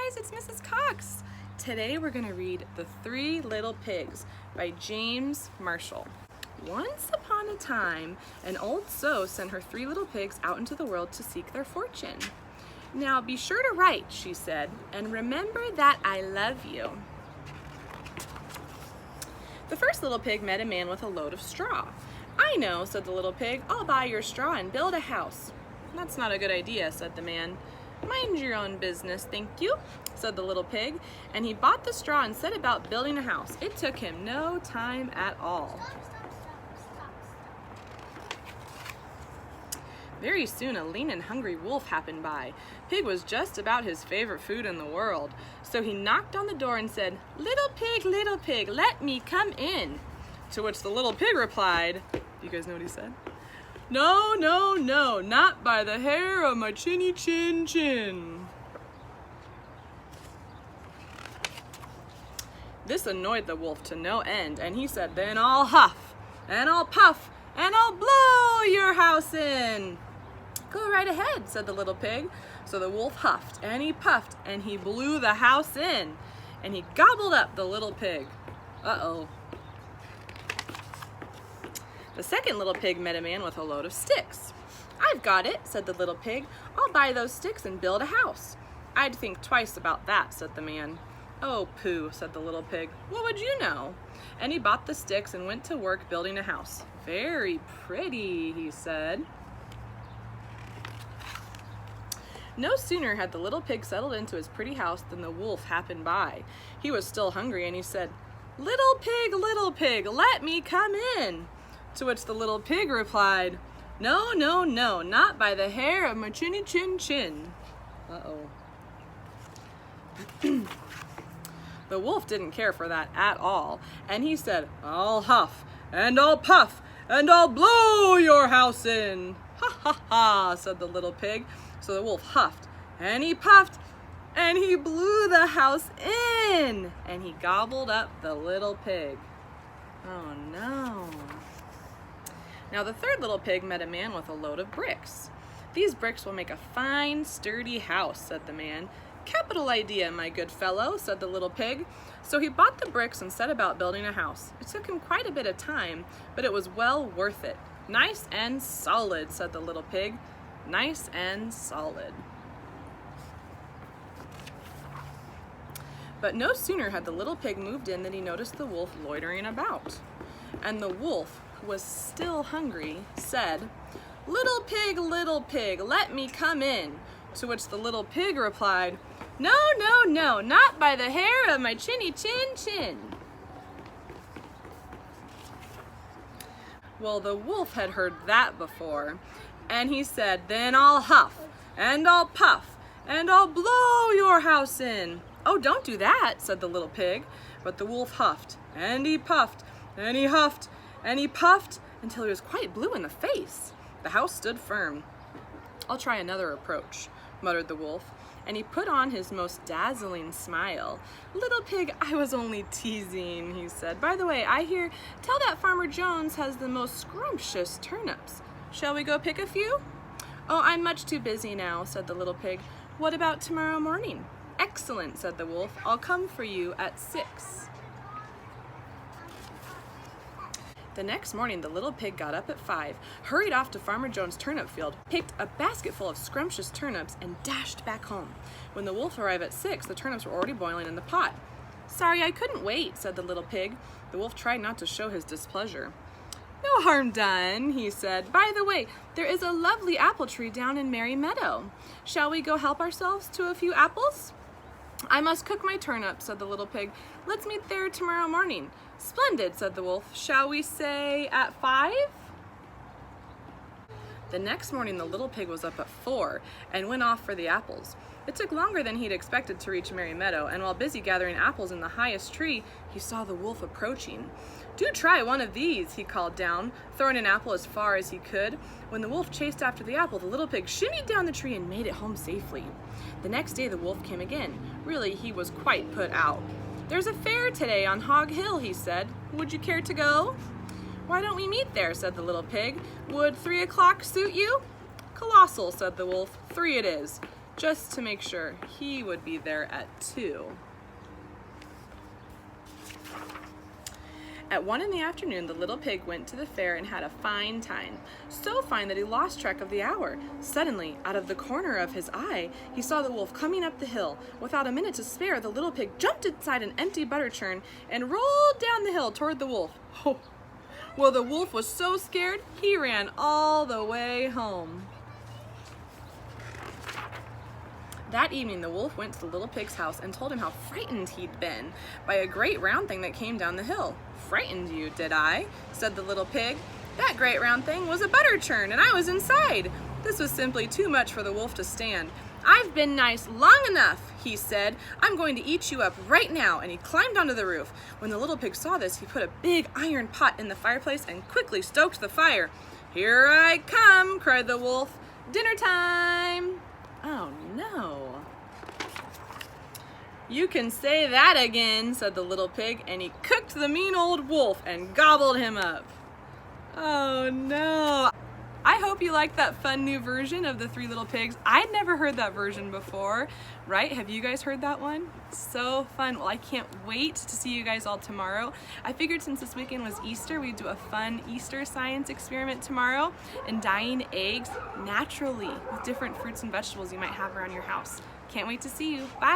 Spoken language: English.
guys, it's Mrs. Cox. Today we're going to read The Three Little Pigs by James Marshall. Once upon a time, an old sow sent her 3 little pigs out into the world to seek their fortune. "Now be sure to write," she said, "and remember that I love you." The first little pig met a man with a load of straw. "I know," said the little pig, "I'll buy your straw and build a house." "That's not a good idea," said the man. "Mind your own business, thank you," said the little pig, and he bought the straw and set about building a house. It took him no time at all. Very soon a lean and hungry wolf happened by. Pig was just about his favorite food in the world. So he knocked on the door and said, little pig, let me come in." To which the little pig replied, you guys know what he said? "No, no, no, not by the hair of my chinny chin chin." This annoyed the wolf to no end, and he said, "Then I'll huff, and I'll puff, and I'll blow your house in." "Go right ahead," said the little pig. So the wolf huffed, and he puffed, and he blew the house in, and he gobbled up the little pig. Uh-oh. The second little pig met a man with a load of sticks. "I've got it," said the little pig. "I'll buy those sticks and build a house." "I'd think twice about that," said the man. "Oh, pooh," said the little pig. "What would you know?" And he bought the sticks and went to work building a house. "Very pretty," he said. No sooner had the little pig settled into his pretty house than the wolf happened by. He was still hungry, and he said, little pig, let me come in." To which the little pig replied, "No, no, no, not by the hair of my chinny chin chin." Uh-oh. The wolf didn't care for that at all, and he said, "I'll huff, and I'll puff, and I'll blow your house in." "Ha, ha, ha," said the little pig. So the wolf huffed, and he puffed, and he blew the house in, and he gobbled up the little pig. Oh no. Now the third little pig met a man with a load of bricks. "These bricks will make a fine, sturdy house," said the man. "Capital idea, my good fellow," said the little pig. So he bought the bricks and set about building a house. It took him quite a bit of time, but it was well worth it. "Nice and solid," said the little pig. "Nice and solid." But no sooner had the little pig moved in than he noticed the wolf loitering about. And the wolf, who was still hungry, said, little pig, let me come in." To which the little pig replied, "No, no, no, not by the hair of my chinny chin chin." Well, the wolf had heard that before, and he said, "Then I'll huff, and I'll puff, and I'll blow your house in." "Oh, don't do that," said the little pig. But the wolf huffed, and he puffed, and he huffed, and he puffed until he was quite blue in the face. The house stood firm. "I'll try another approach," muttered the wolf, and he put on his most dazzling smile. "Little pig, I was only teasing," he said. "By the way, tell that Farmer Jones has the most scrumptious turnips. Shall we go pick a few?" "Oh, I'm much too busy now," said the little pig. "What about tomorrow morning?" "Excellent," said the wolf. "I'll come for you at 6. The next morning, the little pig got up at 5, hurried off to Farmer Jones' turnip field, picked a basket full of scrumptious turnips, and dashed back home. When the wolf arrived at 6, the turnips were already boiling in the pot. "Sorry, I couldn't wait," said the little pig. The wolf tried not to show his displeasure. "No harm done," he said. "By the way, there is a lovely apple tree down in Merry Meadow. Shall we go help ourselves to a few apples?" "I must cook my turnips," said the little pig. "Let's meet there tomorrow morning." "Splendid," said the wolf. "Shall we say at 5? The next morning the little pig was up at 4 and went off for the apples. It took longer than he'd expected to reach Merry Meadow, and while busy gathering apples in the highest tree, he saw the wolf approaching. "Do try one of these," he called down, throwing an apple as far as he could. When the wolf chased after the apple, the little pig shimmied down the tree and made it home safely. The next day the wolf came again. Really, he was quite put out. "There's a fair today on Hog Hill," he said. "Would you care to go?" "Why don't we meet there?" said the little pig. "Would 3 o'clock suit you?" "Colossal," said the wolf. 3 it is." just to make sure he would be there at 2. At 1 in the afternoon, the little pig went to the fair and had a fine time. So fine that he lost track of the hour. Suddenly, out of the corner of his eye, he saw the wolf coming up the hill. Without a minute to spare, the little pig jumped inside an empty butter churn and rolled down the hill toward the wolf. Oh. Well, the wolf was so scared, he ran all the way home. That evening, the wolf went to the little pig's house and told him how frightened he'd been by a great round thing that came down the hill. "Frightened you, did I?" said the little pig. "That great round thing was a butter churn, and I was inside." This was simply too much for the wolf to stand. "I've been nice long enough," he said. "I'm going to eat you up right now," and he climbed onto the roof. When the little pig saw this, he put a big iron pot in the fireplace and quickly stoked the fire. "Here I come," cried the wolf. "Dinner time!" Oh no. "You can say that again," said the little pig, and he cooked the mean old wolf and gobbled him up. Oh no. I hope you liked that fun new version of the Three Little Pigs. I'd never heard that version before, right? Have you guys heard that one? So fun. Well, I can't wait to see you guys all tomorrow. I figured since this weekend was Easter, we'd do a fun Easter science experiment tomorrow and dyeing eggs naturally with different fruits and vegetables you might have around your house. Can't wait to see you. Bye.